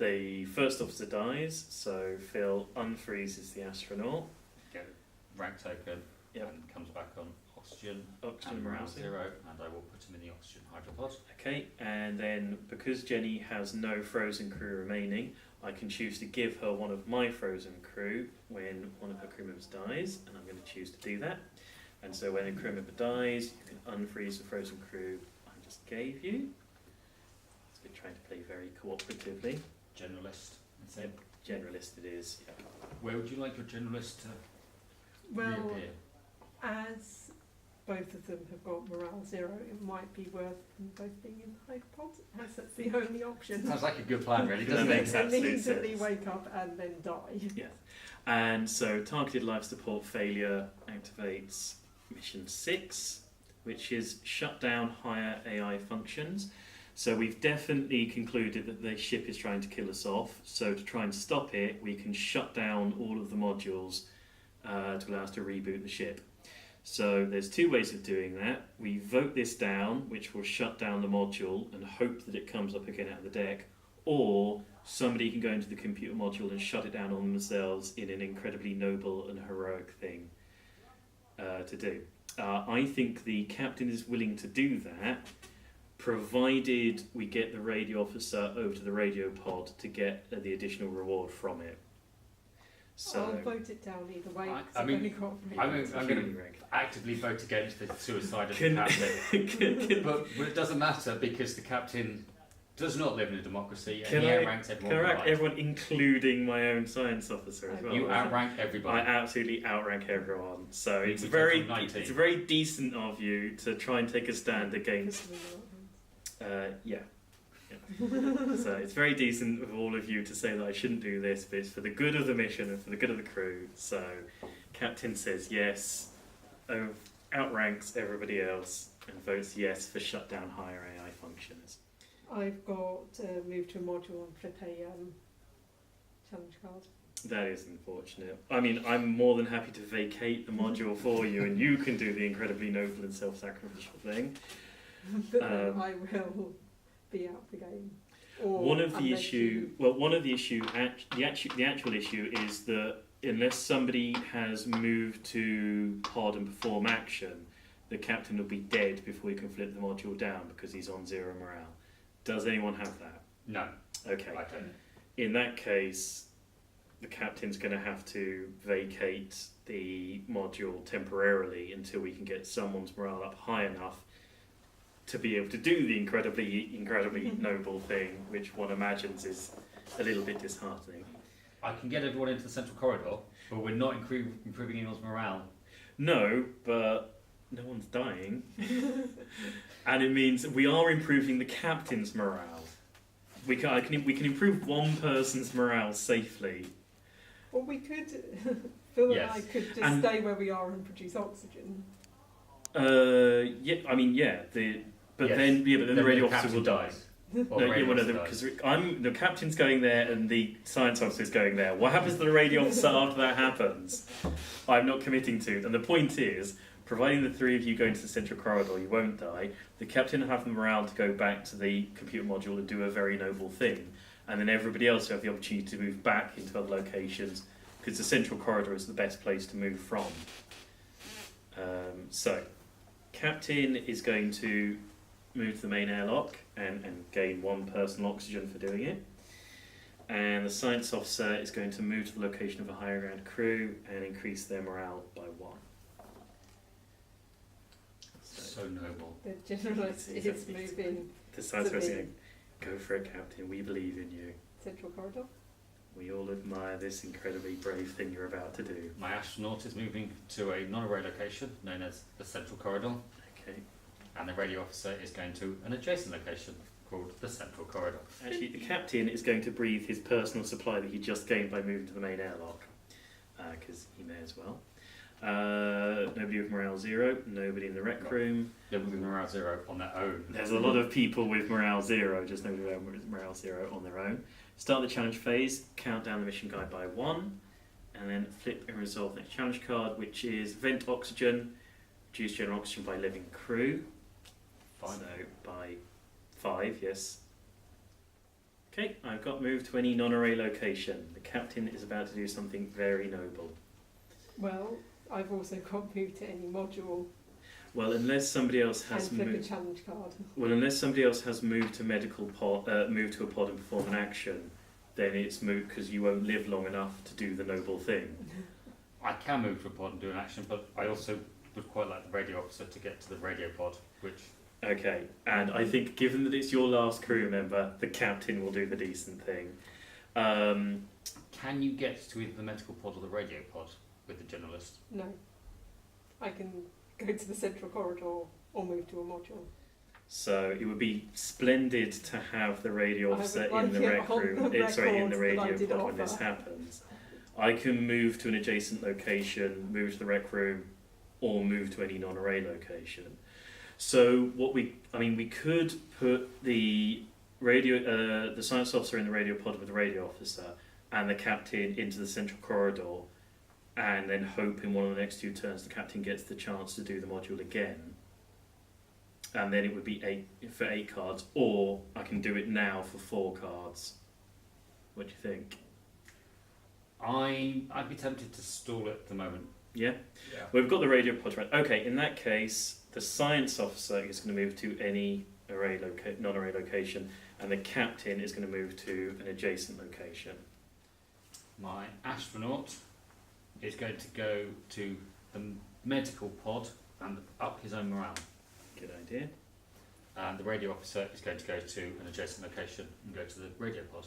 The first officer dies, so Phil unfreezes the astronaut. Get rank token, Yep. and comes back on oxygen, Oxygen and morale morale 0. 0, and I will put him in the oxygen hydropod. Okay, and then because Jenny has no frozen crew remaining, I can choose to give her one of my frozen crew when one of her crew members dies, and I'm going to choose to do that. And so when a crew member dies, you can unfreeze the frozen crew I just gave you. So we're trying to play very cooperatively. Generalist. That's Yep. it. Generalist it is. Yeah. Where would you like your generalist to Well, reappear? as both of them have got morale 0, it might be worth them both being in the hydropod, as that's the only option. Sounds like a good plan, really, That doesn't it? makes absolute Immediately sense. wake up and then die. Yes. And so targeted life support failure activates mission 6, which is shut down higher AI functions. So we've definitely concluded that the ship is trying to kill us off. So to try and stop it, we can shut down all of the modules to allow us to reboot the ship. So there's two ways of doing that. We vote this down, which will shut down the module and hope that it comes up again out of the deck, or somebody can go into the computer module and shut it down on themselves in an incredibly noble and heroic thing to do. I think the captain is willing to do that, provided we get the radio officer over to the radio pod to get the additional reward from it. So I'll vote it down either way. I 'cause I've mean, only got I'm going to actively vote against the suicide of the Can- captain. But it doesn't matter because the captain does not live in a democracy and Can he I- outranks everyone. Can I rank combined. everyone, including my own science officer as well? You outrank I everybody. absolutely outrank everyone. So We it's touch very, on 19. it's very decent of you to try and take a stand against. Yeah. So it's very decent of all of you to say that I shouldn't do this, but it's for the good of the mission and for the good of the crew. So Captain says yes, outranks everybody else, and votes yes for shut down higher AI functions. I've got move to a module and flip a challenge card. That is unfortunate. I mean, I'm more than happy to vacate the module for you, and you can do the incredibly noble and self-sacrificial thing. But then I will be out the game. Or One of the unless issue, well, one of the issue, the actual issue is that unless somebody has moved to pod and perform action, the captain will be dead before you can flip the module down because he's on 0 morale. Does anyone have that? No, Okay. I don't. In that case, the captain's going to have to vacate the module temporarily until we can get someone's morale up high enough to be able to do the incredibly noble thing, which one imagines is a little bit disheartening. I can get everyone into the central corridor, but we're not improving anyone's morale. No, but no one's dying. And it means we are improving the captain's morale. We can improve one person's morale safely. Well, we could. Phil and Yes. I could just And- stay where we are and produce oxygen. Yeah, I mean, yeah, but Yes. then the radio officer captain will die. dies. Or No, the yeah, radio well, no, officer dies. because the captain's going there and the science officer is going there. What happens to the radio officer after that happens? I'm not committing to. And the point is, providing the three of you go into the central corridor, you won't die. The captain will have the morale to go back to the computer module and do a very noble thing. And then everybody else will have the opportunity to move back into other locations because the central corridor is the best place to move from. So, captain is going to move to the main airlock and gain one personal oxygen for doing it. And the science officer is going to move to the location of a higher ground crew and increase their morale by 1. So noble. The generalist is moving The science to officer is the going, go for it, Captain, we believe in you. central corridor. We all admire this incredibly brave thing you're about to do. My astronaut is moving to a non-array location known as the central corridor, Okay. and the radio officer is going to an adjacent location called the central corridor. Actually, the captain is going to breathe his personal supply that he just gained by moving to the main airlock, because he may as well. Nobody with morale 0, nobody in the rec room. They're moving morale 0 on their own. There's a lot of people with morale 0, just nobody with morale 0 on their own. Start the challenge phase, count down the mission guide by 1, and then flip and resolve the next challenge card, which is vent oxygen, reduce general oxygen by living crew. Fine. So by 5, yes. Okay, I've got move to any non-array location. The captain is about to do something very noble. Well, I've also got moved to any module Well, unless somebody else and has flip a moved. challenge card. Well, unless somebody else has moved to medical pod, moved to a pod and perform an action, then it's moot because you won't live long enough to do the noble thing. I can move to a pod and do an action, but I also would quite like the radio officer to get to the radio pod, which... Okay, and I think given that it's your last crew member, the captain will do the decent thing. Can you get to either the medical pod or the radio pod with the generalist? No. I can go to the central corridor or move to a module. So it would be splendid to have the radio I would officer like in the it rec on room. the Sorry, in the record that I radio did pod when this offer. happens. I can move to an adjacent location, move to the rec room, or move to any non-array location. So we could put the the science officer in the radio pod with the radio officer, and the captain into the central corridor, and then hope in one of the next 2 turns the captain gets the chance to do the module again. And then it would be 8 cards, or I can do it now for 4 cards. What do you think? I'd be tempted to stall it at the moment. Yeah? Yeah. We've got the radio pod right. Okay, in that case, the science officer is going to move to any non-array location, and the captain is going to move to an adjacent location. My astronaut is going to go to the medical pod and up his own morale. Good idea. And the radio officer is going to go to an adjacent location and go to the radio pod.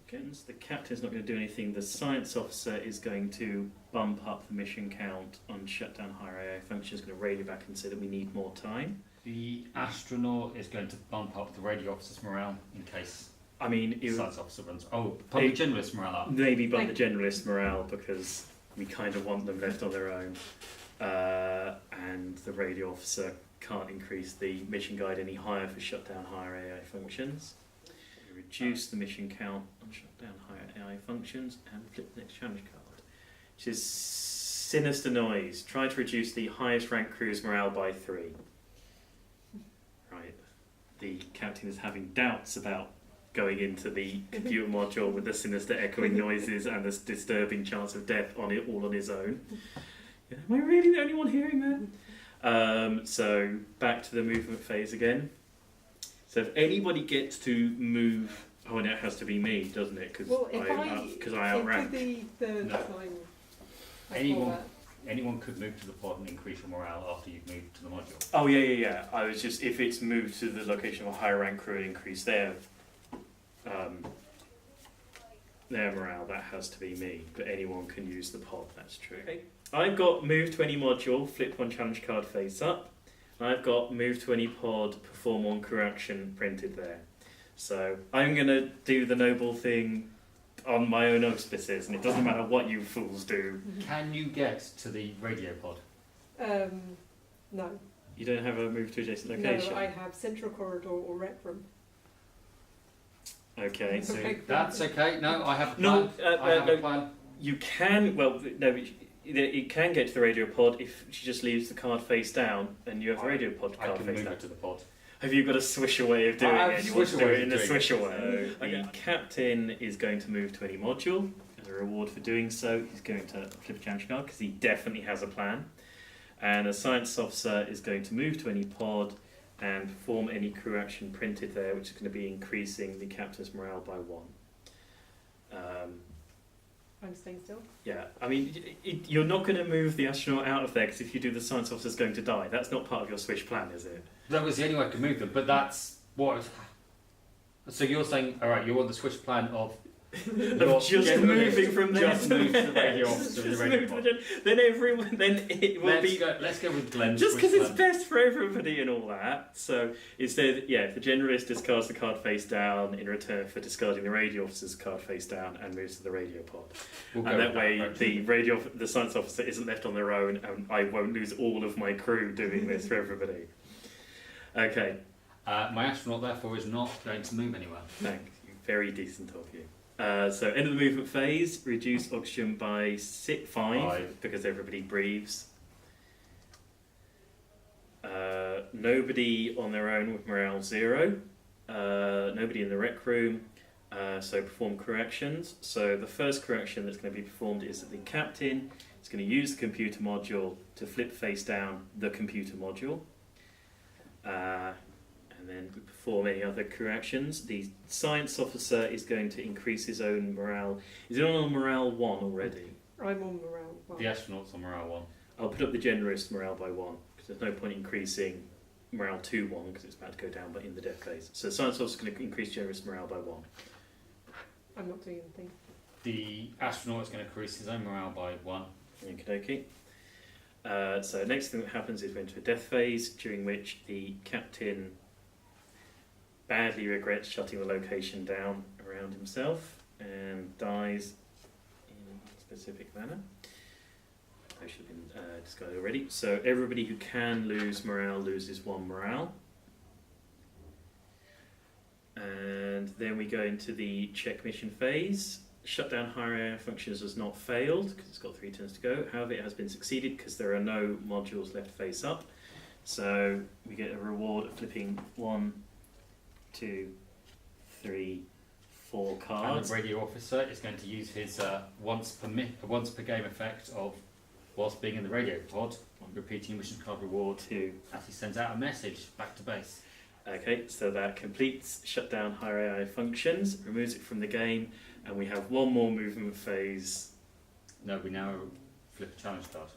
Okay, so the captain's not going to do anything. The science officer is going to bump up the mission count on shutdown higher AI functions, going to radio back and say that we need more time. The astronaut is going to bump up the radio officer's morale in case I mean, the it would science officer runs. Oh, probably generalist morale up. maybe bump the Thank generalist morale because we kind of want them left on their own. And the radio officer can't increase the mission guide any higher for shutdown higher AI functions. Reduce the mission count on shutdown higher AI functions and flip the next challenge card, which is sinister noise. Try to reduce the highest rank crew's morale by 3. Right. The captain is having doubts about going into the computer module with the sinister echoing noises and the disturbing chance of death on it all on his own. Am I really the only one hearing that? So back to the movement phase again. So if anybody gets to move, and it has to be me, doesn't it? Because Well, if I outrank. the third No. time I Anyone- call that, Anyone could move to the pod and increase your morale after you've moved to the module. Oh yeah. I was just if it's moved to the location of a higher rank crew and increase their morale, that has to be me. But anyone can use the pod. That's true. Okay. I've got move to any module, flip 1 challenge card face up. I've got move to any pod, perform 1 crew action printed there. So I'm going to do the noble thing on my own auspices, and it doesn't matter what you fools do. Can you get to the radio pod? no. You don't have a move to adjacent location. No, I have central corridor or rec room. Okay. So Okay. that's okay. No, I have a plan. No, I have no. a plan. You can, well, no, it can get to the radio pod if she just leaves the card face down and you have the radio pod I card can face move down. it to the pod. Have you got a swisher way of doing I have it? You want to do swisher it ways in of a doing it. swisher way. So The captain is going to move to any module. As a reward for doing so, he's going to flip a challenge card because he definitely has a plan. And a science officer is going to move to any pod and perform any crew action printed there, which is going to be increasing the captain's morale by 1. I'm staying still. Yeah, I mean, you're not going to move the astronaut out of there because if you do, the science officer's going to die. That's not part of your swish plan, is it? That was the only way I could move them, but that's what. So you're saying, all right, you want the switch plan of Of just generally moving from there just to move to the there. radio officer to the Just radio move to pod. then everyone, then it will be Let's go with Glenn's just switch because it's plan. best for everybody and all that. So instead, yeah, if the generalist discards the card face down in return for discarding the radio officer's card face down and moves to the radio pod, We'll go and that with way approach. the science officer isn't left on their own, and I won't lose all of my crew doing this for everybody. Okay, My astronaut, therefore, is not going to move anywhere. thank you. Very decent of you. So end of the movement phase, reduce oxygen by 5 because everybody breathes. Nobody on their own with morale 0. Nobody in the rec room. So perform corrections. So the first correction that's going to be performed is that the captain is going to use the computer module to flip face down the computer module. And then we perform any other corrections. The science officer is going to increase his own morale. Is it on morale 1 already? I'm on morale 1. The astronaut's on morale 1. I'll put up the generous morale by 1 because there's no point increasing morale to 1 because it's about to go down but in the death phase. So science officer is going to increase generous morale by 1. I'm not doing anything. The astronaut is going to increase his own morale by 1. Okie dokie. So next thing that happens is we enter a death phase during which the captain badly regrets shutting the location down around himself and dies in a specific manner. That should have been discussed already. So everybody who can lose morale loses 1 morale. And then we go into the check mission phase. Shutdown higher AI functions has not failed because it's got 3 turns to go. However, it has been succeeded because there are no modules left face up. So we get a reward of flipping 1, 2, 3, 4 cards. And the radio officer is going to use his once per game effect of, whilst being in the radio pod, repeating mission card reward 2. as he sends out a message back to base. Okay, so that completes shutdown higher AI functions, removes it from the game, and we have 1 more movement phase. No, we now flip a challenge card.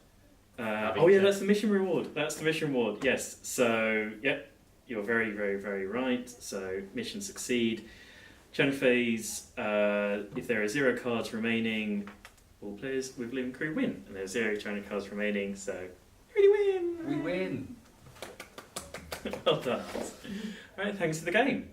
Oh yeah, that's the mission reward. That's the mission reward. Yes. So yep, you're very, very, very right. So mission succeed. Challenge phase. If there are 0 cards remaining, all players with living crew win, and there's 0 challenge cards remaining. So we win. We win. Well done. All right. Thanks for the game.